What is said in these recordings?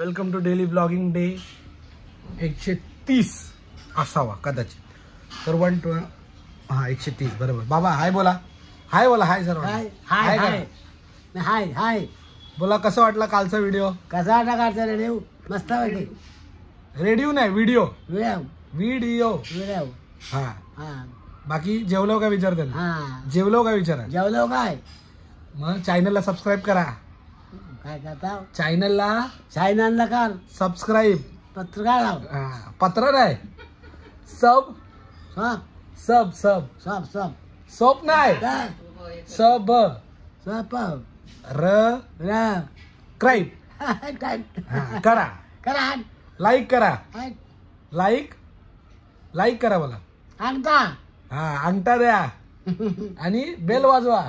Welcome to daily blogging day 130 असावा कदाचित. तर 130 बरोबर. बाबा हाय बोला. हाय बोला. Hi sir. Hi hi hi hi hi. बोला कसं वाटला कालचा व्हिडिओ. कसा वाटला कालचा व्हिडिओ. मस्त वाटली. रेडिओ नाही व्हिडिओ. व्हिडिओ हा हा. बाकी जेवलो का विचारते ना. हा जेवलो का विचारा. जेवलो काय. मग चॅनलला सबस्क्राईब करा. काय करता. चॅनलला कर सबस्क्राईब. पत्रकार लाव. पत्र नाही सब सब सब सब सब सब सोप नाही सब सब र क्राईब करा. करा लाईक करा. लाईक करा बोला. अंगठा. हा अंगठा द्या आणि बेल वाजवा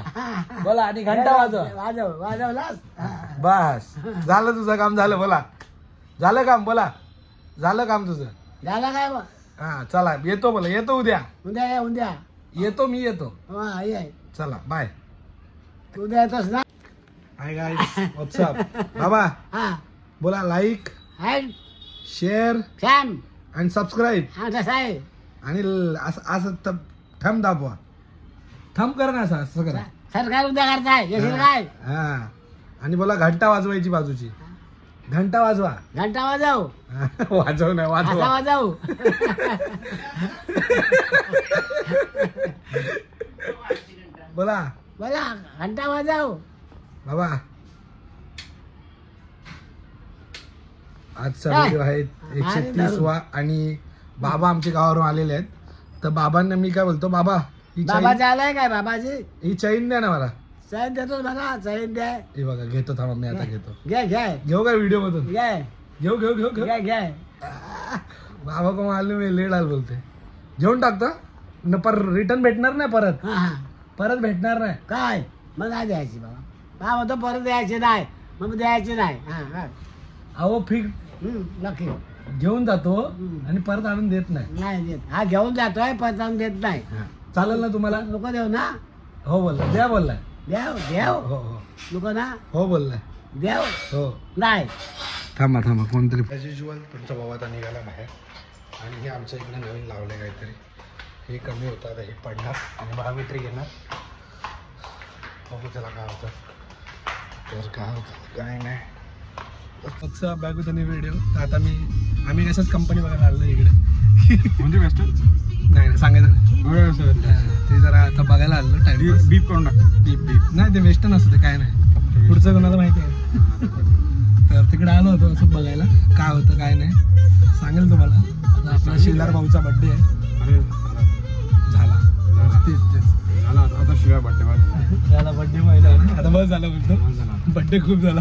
बोला आणि घंटा वाजवा. वाजवलास. बस झालं तुझं काम. झालं बोला. झालं काम बोला. झालं काम तुझं. झाला काय. हा चला येतो बोला. येतो उद्या. उद्या येतो मी येतो. ये. चला बाय. उद्या येतोस ना. Hi guys WhatsApp. बाबा हा बोला. लाईक हाय शेअर छान. आणि सबस्क्राईब. हा तसं आहे. आणि असं थंब दाबवा. थंब करा ना असं करा. सरकार उद्या करताय. येशील काय. हा आणि बोला घंटा वाजवायची बाजूची. घंटा वाजवा. घंटा वाजव. वाजव नाही वाजवा. वाजव. बोला बोला घंटा वाजव. बाबा आजचा व्हिडिओ आहे 130वा आणि बाबा आमच्या गावावरून आलेले आहेत. तर बाबांना मी काय बोलतो. बाबा बाबा चालय काय. बाबाजी ही चैन द्या ना मला. चैन देतो बघा. चैन द्या. हे बघा घेतो थांबा मी आता घेतो. घे घेऊ का व्हिडिओ मधून. घे घेऊ बाबा को मालूम आहे लेट आल बोलते. घेऊन टाकतो न पर रिटर्न भेटणार नाही. परत भेटणार नाही. काय मग नाही द्यायची बाबा. बाबा म्हणतो परत द्यायची नाही. मग द्यायची नाही. अहो फिक नक्की घेऊन जातो आणि परत आणून देत नाही देत. हा घेऊन जातोय परत आणून देत नाही. चालेल ना तुम्हाला. नको देऊ ना. हो बोलला. द्या बोललाय. देव हो हो नको ना. हो बोललाय. देव हो नाही. थांबा कोणतरी ॲज युजल तुमचा बाबा आता निघाला बाहेर. आणि हे आमच्या इकडे नवीन लावले काहीतरी. हे कमी होतं आता. हे पडणार आणि बायोमेट्रिक येणार. बघू त्याला काय होतं. तर काय होतं काय नाही. फक्त बघू त्यांनी व्हिडिओ. तर आता आम्ही कशाच कंपनी बघायला आलो इकडे. म्हणजे वेस्टर्न नाही सांगायचं ते जरा आता बघायला आलो. टाइम बीप करून टाक. बीप नाही ते वेस्टर्न असतं ते काय नाही. पुढचं कोणाला माहिती आहे. तर तिकडे आलो होतो असं बघायला काय होतं काय नाही. सांगेल तुम्हाला. आता आपला शेलार भाऊचा बड्डे आहे. झाला आता शिवाय बड्डे झाला. बड्डे महिला आता बस झाला बोलतो. बड्डे खूप झाला.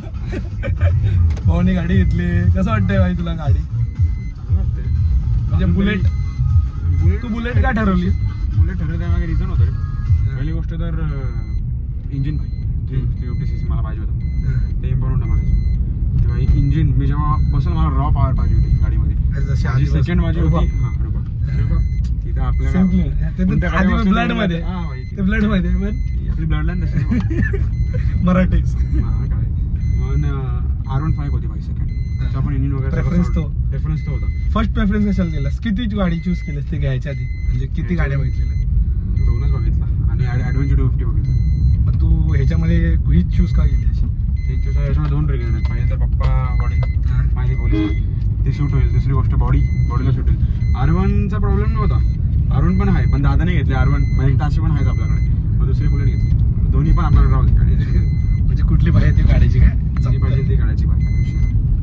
भाऊने गाडी घेतली. कसं वाटतंय भाई तुला गाडी. म्हणजे बुलेट. तू बुलेट का ठरवली. बुलेट ठरवण्यामागे रिझन होतं रे. पहिली गोष्ट तर इंजिन जे 50cc मला पाहिजे होतं ते इम्पॉर्टंट आहे माझं. तेव्हा इंजिन मी जेव्हा बसून मला रॉ पॉवर पाहिजे होती गाडीमध्ये. सेकंड माझी होती. तिथं आपल्याला ब्लड मध्ये आपली ब्लड लाईन तशी मराठी म्हणून R15 होती बाई सेकंड. त्याचा पण इंजिन वगैरे प्रेफरन्स तो होता. फर्स्ट प्रेफरन्स कशाला दिलास. किती गाडी चूज केलीस ते घ्यायच्या आधी. म्हणजे किती गाड्या बघितलेल्या. 2च बघितला आणि ॲडव्हेंचर 250 बघितलं. मग तू ह्याच्यामध्ये हीच चूज का केली अशी. याच्यामध्ये 2 रिझन आहेत. पहिले तर पप्पा बॉडी माझी बोली ती सूट होईल. दुसरी गोष्ट बॉडीला सूट होईल. R1चा प्रॉब्लेम नव्हता. R1 पण आहे पण दादा नाही घेतले. R1 म्हणजे ताशी पण आहेच आपल्याकडे. मग दुसरी बुलेट घेतली. दोन्ही पण आपल्याकडे राहू दे गाडी. म्हणजे कुठली पाहिजे ती काढायची काय. पाहिजे ती काढायची पाहिजे.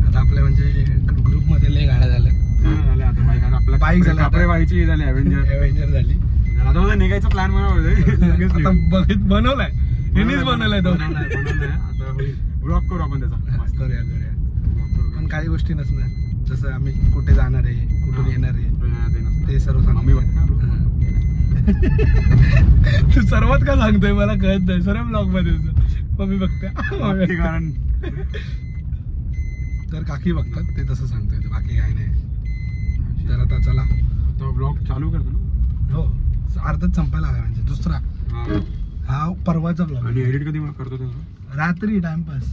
आता आपल्या म्हणजे ग्रुपमध्ये लय गाड्या झाल्या. आता बाईक आपल्या बाईक झाली. आपल्या बाईची झाली अवेंजर झाली. आता निघायचा प्लॅन बनवलाय. हिनीच बनवलाय तो. आता ब्लॉक करू आपण त्याचा. पण काही गोष्टी नसणार. जसं आम्ही कुठे जाणार आहे कुठून येणार आहे ते सर्व सांग. तू सर्वात का सांगतोय मला कळत नाही. सर्व ब्लॉग मध्ये मम्मी बघते. कारण तर काकी बघतात ते तसं सांगतोय. बाकी काही नाही. तर आता चला तो ब्लॉग चालू करतो ना. हो अर्धच संपायला हवा. म्हणजे दुसरा हा परवाचा ब्लॉग. आणि एडिट कधी करतो रात्री टाइमपास.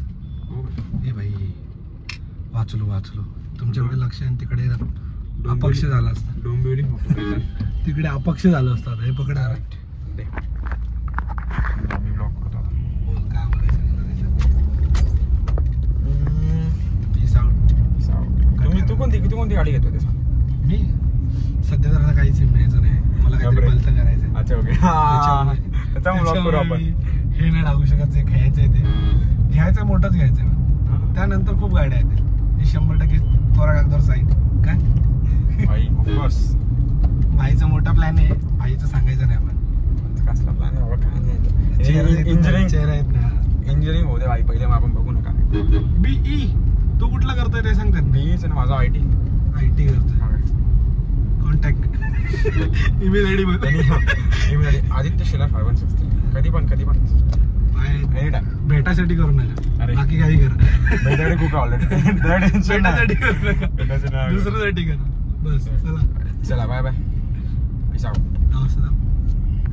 हे भाई वाचलो तुमच्याकडे लक्ष आहे आणि तिकडे अपक्ष झाला असता. डोंबिवली तिकडे अपक्ष झालं असतं आता. हे पकडा. मी ब्लॉक करतो आता. बोल काय बोलायचं. Peace out. तू कोणती गाडी घेतो ते सांग. मी सध्या तर आता काहीच मिळायचं नाही. मला काहीतरी बापरे. भलतं करायचं. अच्छा ओके त्याचा ब्लॉक करू आपण. हे नाही लागू शकत. जे घ्यायचंय ते घ्यायचं मोठंच घ्यायचं. त्यानंतर खूप गाड्या आहेत. हे 100% कोरा कागदावर साईन. काय भाई बस भाईचा मोठा प्लॅन आहे. भाईचं सांगायचं नाही आपण. कसला प्लॅन आहे बाबा काय नाही. इंजिनिअरिंग होऊ दे भाई पहिले मग आपण बघू नका. BE तू कुठला करतोय ते सांगतात. बीच ना माझा IT करतोय. कॉन्टॅक्ट ईमेल आयडी बघ. आदित्य शिला 516 कधी पण एनी टाइम. भेटासाठी करू नका. अरे. बाकी काही करा. भेटायला खूप ऑलरेडी टेन्शन भेटासाठी करू नका. नाही. दुसऱ्यासाठी करा. बस चला. चला बाय बाय पीस आउट.